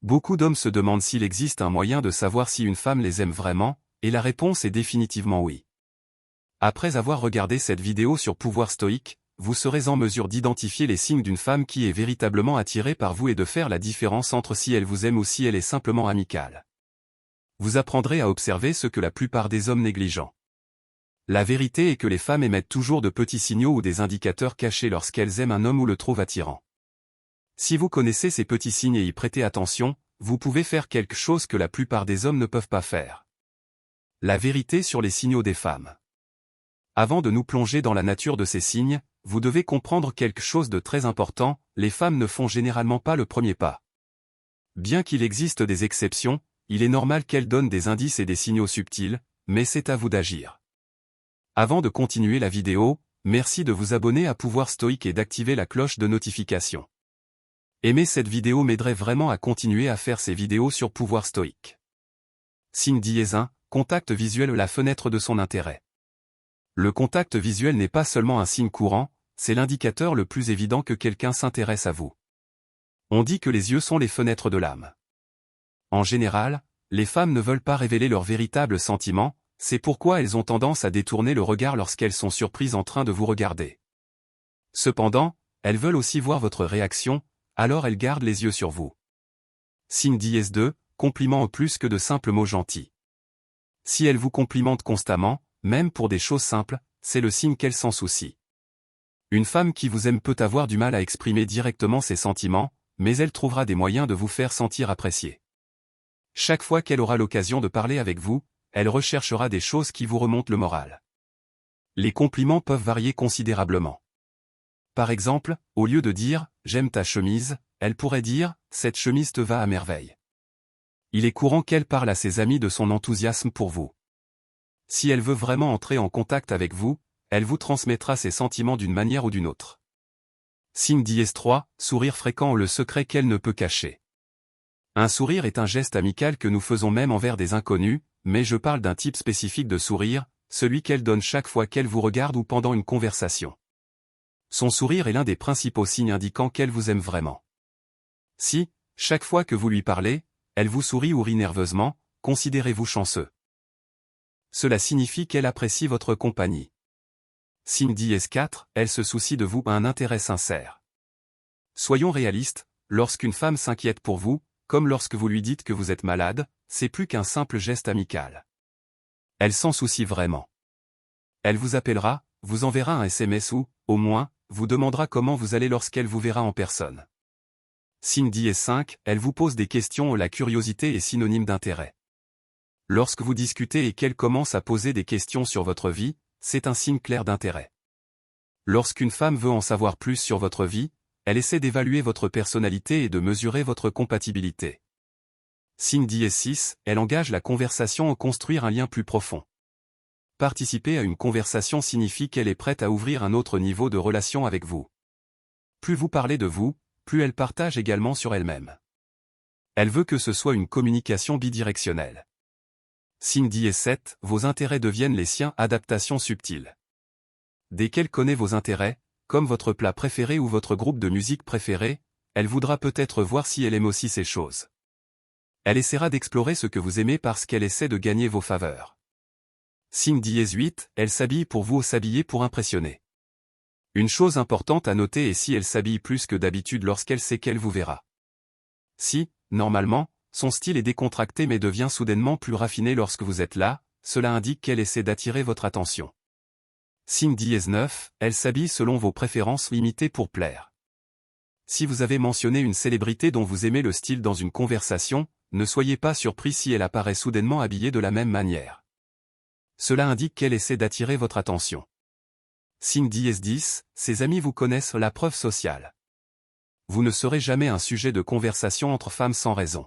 Beaucoup d'hommes se demandent s'il existe un moyen de savoir si une femme les aime vraiment, et la réponse est définitivement oui. Après avoir regardé cette vidéo sur pouvoir stoïque, vous serez en mesure d'identifier les signes d'une femme qui est véritablement attirée par vous et de faire la différence entre si elle vous aime ou si elle est simplement amicale. Vous apprendrez à observer ce que la plupart des hommes négligent. La vérité est que les femmes émettent toujours de petits signaux ou des indicateurs cachés lorsqu'elles aiment un homme ou le trouvent attirant. Si vous connaissez ces petits signes et y prêtez attention, vous pouvez faire quelque chose que la plupart des hommes ne peuvent pas faire. La vérité sur les signaux des femmes. Avant de nous plonger dans la nature de ces signes, vous devez comprendre quelque chose de très important, les femmes ne font généralement pas le premier pas. Bien qu'il existe des exceptions, il est normal qu'elles donnent des indices et des signaux subtils, mais c'est à vous d'agir. Avant de continuer la vidéo, merci de vous abonner à Pouvoir Stoïque et d'activer la cloche de notification. Aimer cette vidéo m'aiderait vraiment à continuer à faire ces vidéos sur Pouvoir Stoïque. Signe dièse 1, contact visuel, la fenêtre de son intérêt. Le contact visuel n'est pas seulement un signe courant, c'est l'indicateur le plus évident que quelqu'un s'intéresse à vous. On dit que les yeux sont les fenêtres de l'âme. En général, les femmes ne veulent pas révéler leurs véritables sentiments, c'est pourquoi elles ont tendance à détourner le regard lorsqu'elles sont surprises en train de vous regarder. Cependant, elles veulent aussi voir votre réaction, alors elles gardent les yeux sur vous. Signe dièse 2, compliment au plus que de simples mots gentils. Si elles vous complimentent constamment, même pour des choses simples, c'est le signe qu'elles s'en soucient. Une femme qui vous aime peut avoir du mal à exprimer directement ses sentiments, mais elle trouvera des moyens de vous faire sentir apprécié. Chaque fois qu'elle aura l'occasion de parler avec vous, elle recherchera des choses qui vous remontent le moral. Les compliments peuvent varier considérablement. Par exemple, au lieu de dire « j'aime ta chemise », elle pourrait dire « cette chemise te va à merveille ». Il est courant qu'elle parle à ses amis de son enthousiasme pour vous. Si elle veut vraiment entrer en contact avec vous, elle vous transmettra ses sentiments d'une manière ou d'une autre. Signe dièse 3, sourire fréquent, le secret qu'elle ne peut cacher. Un sourire est un geste amical que nous faisons même envers des inconnus, mais je parle d'un type spécifique de sourire, celui qu'elle donne chaque fois qu'elle vous regarde ou pendant une conversation. Son sourire est l'un des principaux signes indiquant qu'elle vous aime vraiment. Si, chaque fois que vous lui parlez, elle vous sourit ou rit nerveusement, considérez-vous chanceux. Cela signifie qu'elle apprécie votre compagnie. Signe dièse 4, elle se soucie de vous, un intérêt sincère. Soyons réalistes, lorsqu'une femme s'inquiète pour vous, comme lorsque vous lui dites que vous êtes malade, c'est plus qu'un simple geste amical. Elle s'en soucie vraiment. Elle vous appellera, vous enverra un SMS ou, au moins, vous demandera comment vous allez lorsqu'elle vous verra en personne. Signe dièse 5, elle vous pose des questions, la curiosité est synonyme d'intérêt. Lorsque vous discutez et qu'elle commence à poser des questions sur votre vie, c'est un signe clair d'intérêt. Lorsqu'une femme veut en savoir plus sur votre vie, elle essaie d'évaluer votre personnalité et de mesurer votre compatibilité. Signe dièse 6, elle engage la conversation à construire un lien plus profond. Participer à une conversation signifie qu'elle est prête à ouvrir un autre niveau de relation avec vous. Plus vous parlez de vous, plus elle partage également sur elle-même. Elle veut que ce soit une communication bidirectionnelle. Signe dièse 7, vos intérêts deviennent les siens, adaptation subtile. Dès qu'elle connaît vos intérêts, comme votre plat préféré ou votre groupe de musique préféré, elle voudra peut-être voir si elle aime aussi ces choses. Elle essaiera d'explorer ce que vous aimez parce qu'elle essaie de gagner vos faveurs. Signe dièse 8, elle s'habille pour vous ou s'habiller pour impressionner. Une chose importante à noter est si elle s'habille plus que d'habitude lorsqu'elle sait qu'elle vous verra. Si, normalement, son style est décontracté mais devient soudainement plus raffiné lorsque vous êtes là, cela indique qu'elle essaie d'attirer votre attention. Signe dièse 9, elle s'habille selon vos préférences limitées pour plaire. Si vous avez mentionné une célébrité dont vous aimez le style dans une conversation, ne soyez pas surpris si elle apparaît soudainement habillée de la même manière. Cela indique qu'elle essaie d'attirer votre attention. Signe dièse 10, ses amis vous connaissent, la preuve sociale. Vous ne serez jamais un sujet de conversation entre femmes sans raison.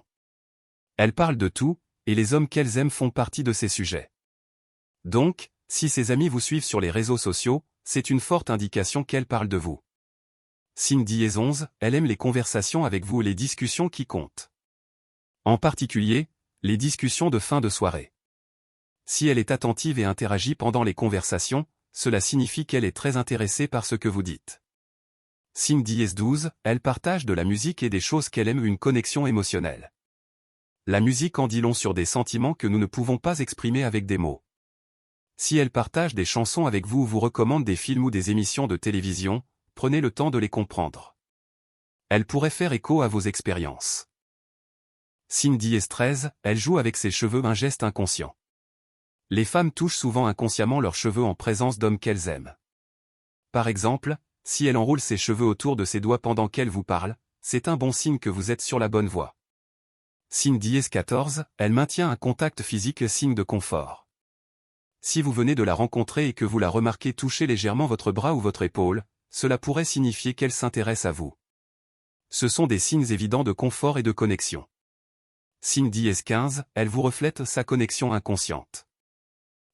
Elles parlent de tout, et les hommes qu'elles aiment font partie de ces sujets. Donc, si ses amis vous suivent sur les réseaux sociaux, c'est une forte indication qu'elles parlent de vous. Signe dièse 11, elle aime les conversations avec vous et les discussions qui comptent. En particulier, les discussions de fin de soirée. Si elle est attentive et interagit pendant les conversations, cela signifie qu'elle est très intéressée par ce que vous dites. Signe dièse 12, elle partage de la musique et des choses qu'elle aime, une connexion émotionnelle. La musique en dit long sur des sentiments que nous ne pouvons pas exprimer avec des mots. Si elle partage des chansons avec vous ou vous recommande des films ou des émissions de télévision, prenez le temps de les comprendre. Elle pourrait faire écho à vos expériences. Signe dièse 13, elle joue avec ses cheveux, un geste inconscient. Les femmes touchent souvent inconsciemment leurs cheveux en présence d'hommes qu'elles aiment. Par exemple, si elle enroule ses cheveux autour de ses doigts pendant qu'elle vous parle, c'est un bon signe que vous êtes sur la bonne voie. Signe dièse 14, elle maintient un contact physique, signe de confort. Si vous venez de la rencontrer et que vous la remarquez toucher légèrement votre bras ou votre épaule, cela pourrait signifier qu'elle s'intéresse à vous. Ce sont des signes évidents de confort et de connexion. Signe dièse 15, elle vous reflète sa connexion inconsciente.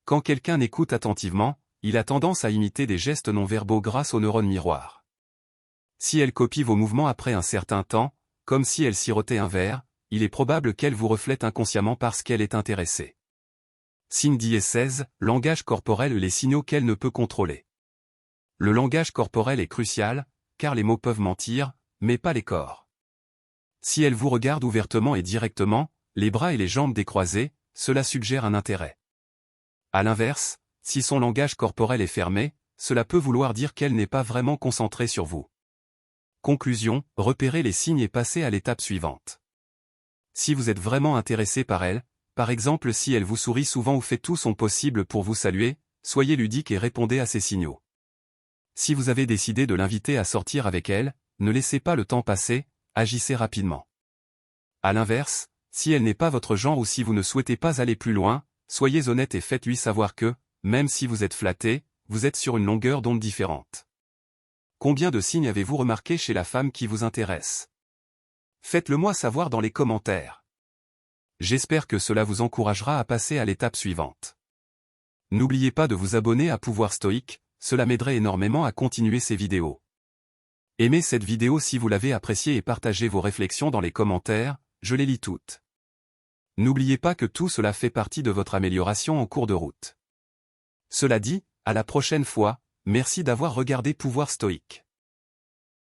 Quand quelqu'un écoute attentivement, il a tendance à imiter des gestes non-verbaux grâce aux neurones miroirs. Si elle copie vos mouvements après un certain temps, comme si elle sirotait un verre, il est probable qu'elle vous reflète inconsciemment parce qu'elle est intéressée. Signe dièse 16, langage corporel, les signaux qu'elle ne peut contrôler. Le langage corporel est crucial, car les mots peuvent mentir, mais pas les corps. Si elle vous regarde ouvertement et directement, les bras et les jambes décroisés, cela suggère un intérêt. À l'inverse, si son langage corporel est fermé, cela peut vouloir dire qu'elle n'est pas vraiment concentrée sur vous. Conclusion, repérez les signes et passez à l'étape suivante. Si vous êtes vraiment intéressé par elle, par exemple si elle vous sourit souvent ou fait tout son possible pour vous saluer, soyez ludique et répondez à ces signaux. Si vous avez décidé de l'inviter à sortir avec elle, ne laissez pas le temps passer, agissez rapidement. À l'inverse, si elle n'est pas votre genre ou si vous ne souhaitez pas aller plus loin, soyez honnête et faites-lui savoir que, même si vous êtes flatté, vous êtes sur une longueur d'onde différente. Combien de signes avez-vous remarqué chez la femme qui vous intéresse? Faites-le moi savoir dans les commentaires. J'espère que cela vous encouragera à passer à l'étape suivante. N'oubliez pas de vous abonner à Pouvoir Stoïque, cela m'aiderait énormément à continuer ces vidéos. Aimez cette vidéo si vous l'avez appréciée et partagez vos réflexions dans les commentaires, je les lis toutes. N'oubliez pas que tout cela fait partie de votre amélioration en cours de route. Cela dit, à la prochaine fois, merci d'avoir regardé Pouvoir Stoïque.